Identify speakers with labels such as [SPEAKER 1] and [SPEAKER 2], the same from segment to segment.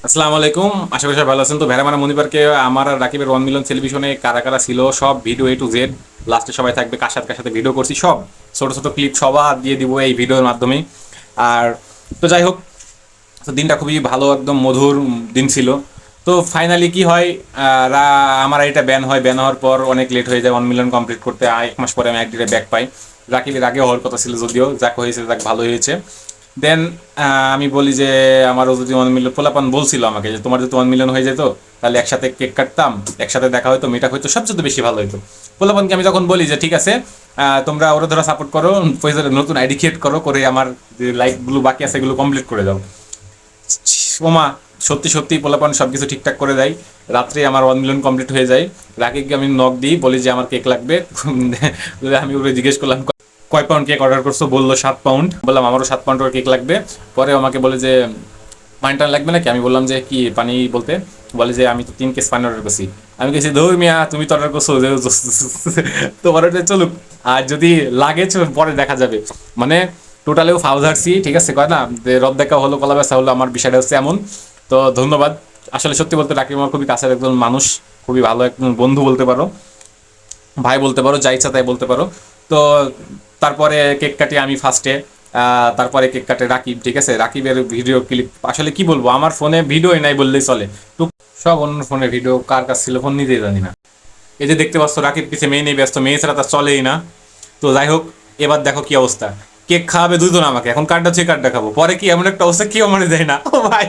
[SPEAKER 1] আসসালামু আলাইকুম, আশা করি সবাই ভালো আছেন। তো ভেড়ামারা মনিবারকে আমার আর রাকিবের 1 মিলিয়ন সেলিব্রেশনে কারা কারা ছিল সব ভিডিও এ টু জেড, লাস্টে সবাই থাকবে, কার সাথে ভিডিও করছি সব ছোট ছোট ক্লিপ সবার দিয়ে দিব এই ভিডিওর মাধ্যমে। আর তো যাই হোক, তো দিনটা খুবই ভালো, একদম মধুর দিন ছিল। তো ফাইনালি কি হয়, আমার এটা ব্যান হয়, ব্যান হওয়ার পর অনেক লেট হয়ে যায় 1 মিলিয়ন কমপ্লিট করতে। 1 মাস পরে আমি একদিনে ব্যাক পাই। রাকিবের আগে হওয়ার কথা ছিল, যদিও যাক হয়েছে যাক, ভালো হয়েছে। দেন আমি বলি যে আমারও যদি 1 মিলিয়ন, পোলাপান বলছিল আমাকে যে তোমার যদি 1 মিলিয়ন হয়ে যেত তাহলে একসাথে কেক কাটতাম, একসাথে দেখা হয়তো, মিটা হয়তো, সবচেয়ে বেশি ভালো হতো। পোলাপানকে আমি যখন বলি যে ঠিক আছে, তোমরা ওরা ধরা সাপোর্ট করো, ফয়েজের নতুন আইডি ক্রিয়েট করো, করে আমার যে লাইকগুলো বাকি আছে এগুলো কমপ্লিট করে দাও। ওমা, সত্যি সত্যি পোলাপান সব কিছু ঠিকঠাক করে দেয়। রাত্রে আমার 1 মিলিয়ন কমপ্লিট হয়ে যায়। রাকিবকে আমি নক দিই, বলি যে আমার কেক লাগবে। আমি ওকে জিজ্ঞেস করলাম কয় পাউন্ড কেক অর্ডার করছো, বললো 7 পাউন্ড। বললাম আমারও 7 পাউন্ড করে কেক লাগবে। পরে আমাকে বলে যে পানি টান লাগবে নাকি, আমি বললাম যে কি পানি বলতে, বলে যে আমি তো 3 কেস পানি অর্ডার করছি। আমি গেছি ধর মিয়া, তুমি তো অর্ডার করছো, তোমার ওটা চলুক, আর যদি লাগে পরে দেখা যাবে। মানে টোটালেও ফাউ ঝাড়ছি, ঠিক আছে, কয় না যে রদ দেখা হলো কলা বেচা হলো, আমার বিষয়টা হচ্ছে এমন। তো ধন্যবাদ। আসলে সত্যি বলতে রাকিব আমার খুবই কাছের একজন মানুষ, খুবই ভালো একজন বন্ধু বলতে পারো, ভাই বলতে পারো, যা ইচ্ছা তাই বলতে পারো। তো তারপরে কেক কাটি আমি ফার্স্টে, তারপরে কেক কাটে রাকিব, ঠিক আছে। রাকিবের ভিডিও ক্লিপ আসলে কি বলবো, আমার ফোনে ভিডিওই নাই বললেই চলে। তো সব অন্য ফোনে ভিডিও, কার কাছে ছিল ফোন নিতেই জানি না। এই যে দেখতে পাচ্ছ রাকিব পিছে মেয়ে নেই ব্যস্ত, মেয়ে ছাড়া তার চলেই না। তো যাই হোক, এবার দেখো কি অবস্থা। কেক খাওয়াবে দুজন আমাকে, এখন কার্ডটা হচ্ছে কার্ডটা খাবো, পরে কি এমন একটা অবস্থা কেউ মানে দেয় না, ও ভাই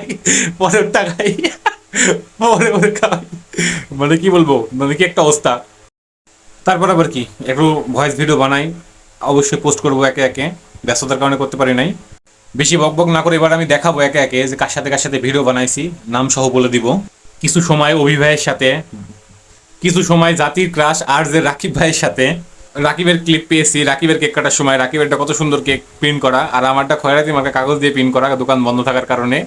[SPEAKER 1] পরের টাকাই পরে পরে খাওয়াই, মানে কি বলবো, মানে কি একটা অবস্থা। তারপর আবার কি একটু ভয়েস ভিডিও বানাই, অবশ্যই পোস্ট করবো একে একে, ব্যস্ততার কারণে করতে পারি নাই। বেশি বক বক না করে এবার আমি দেখাবো একে একে যে কার সাথে ভিডিও বানাইছি, নাম সহ বলে দিব। কিছু সময় অভিভাইয়ের সাথে, কিছু সময় জাতির ক্রাশ আর যে রাকিব ভাইয়ের সাথে। রাকিবের ক্লিপ পেয়েছি, রাকিবের কেক কাটার সময় রাকিবেরটা কত সুন্দর কেক প্রিন্ট করা, আর আমারটা খয়রাতি মার্কা কাগজ দিয়ে প্রিন্ট করা, দোকান বন্ধ থাকার কারণে।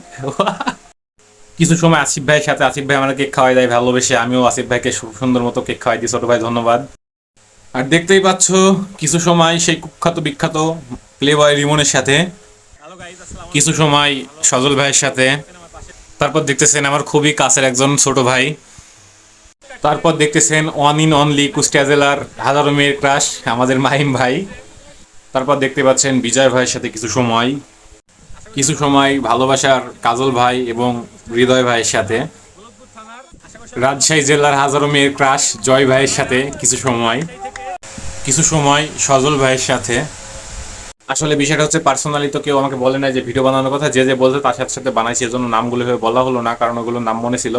[SPEAKER 1] কিছু সময় আসিফ ভাইয়ের সাথে, আসিফ ভাই আমার কেক খাওয়াই দেয় ভালোবেসে, আমিও আসিফ ভাইকে সুন্দর মতো কেক খাওয়াই দিই, ছোট ভাই ধন্যবাদ। আর দেখতেই পাচ্ছ কিছু সময় সেই কুখ্যাত বিখ্যাত প্লেবয় রিমনের সাথে, কিছু সময় সজল ভাইয়ের সাথে। তারপর দেখতেছেন আমার খুবই কাছের একজন ছোট ভাই। তারপর দেখতেছেন ওয়ান ইন অনলি কুষ্টিয়া জেলার হাজারো মেয়ের ক্রাশ আমাদের মাহিম ভাই। তারপর দেখতে পাচ্ছেন বিজয় ভাইয়ের সাথে কিছু সময়, কিছু সময় ভালোবাসার কাজল ভাই এবং হৃদয় ভাইয়ের সাথে। রাজশাহী জেলার হাজারো মেয়ের ক্রাশ জয় ভাইয়ের সাথে কিছু সময়, কিছু সময় সজল ভাইয়ের সাথে। আসলে বিষয়টা হচ্ছে পার্সোনালি তো কেউ আমাকে বলে না যে ভিডিও বানানোর কথা, যে যে বলছে তার সাথে সাথে বানাইছি, এজন্য নামগুলো হয়ে বলা হলো না, কারণ ওগুলোর নাম মনে ছিল।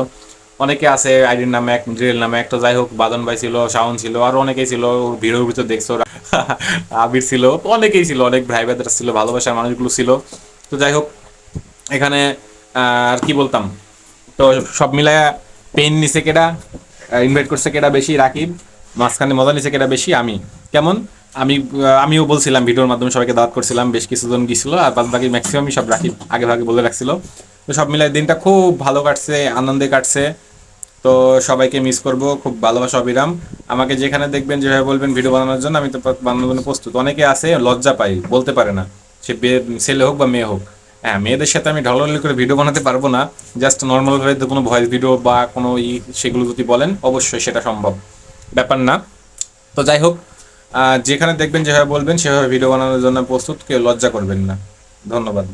[SPEAKER 1] অনেকে আছে আইডির নামে এক, রিয়েল নামে একটা, যাই হোক, বাদন ভাই ছিল, শাওন ছিল, আর অনেকেই ছিল ভিডিওর ভিতর দেখছো, আবির ছিল, অনেকেই ছিল, অনেক ভাই ব্রাদার ছিল, ভালোবাসার মানুষগুলো ছিল। তো যাই হোক, এখানে আর কি বলতাম, তো সব মিলায়া পেন নিছে কেডা, ইনভাইট করছে কেডা বেশি, রাকিব। মাঝখানে মজা নিছে কেডা বেশি, আমি। কেমন, আমিও বলছিলাম ভিডিওর মাধ্যমে সবাইকে দাওয়াত করছিলাম, বেশ কিছুজন গিয়েছিল, আর বাদ বাকি ম্যাক্সিমামই সব রাকিব আগে ভাগে বলে রাখছিল। তো সব মিলাই দিনটা খুব ভালো কাটছে, আনন্দে কাটছে। তো সবাইকে মিস করব, খুব ভালোবাসা অবিরাম। আমাকে যেখানে দেখবেন যেভাবে বলবেন ভিডিও বানানোর জন্য, আমি তো বানানোর জন্য প্রস্তুত। অনেকে আছে লজ্জা পাই, বলতে পারে না, সে ছেলে হোক বা মেয়ে হোক। হ্যাঁ, মেয়েদের সাথে আমি ঢলাঢলি করে ভিডিও বানাতে পারবো না, জাস্ট নর্মালভাবে কোনো ভয়েস ভিডিও বা কোনো সেগুলো যদি বলেন অবশ্যই সেটা সম্ভব ব্যাপার না। তো যাই হোক, যেখানে দেখবেন যেভাবে বলবেন সেভাবে ভিডিও বানানোর জন্য প্রস্তুত, কেউ লজ্জা করবেন না। ধন্যবাদ।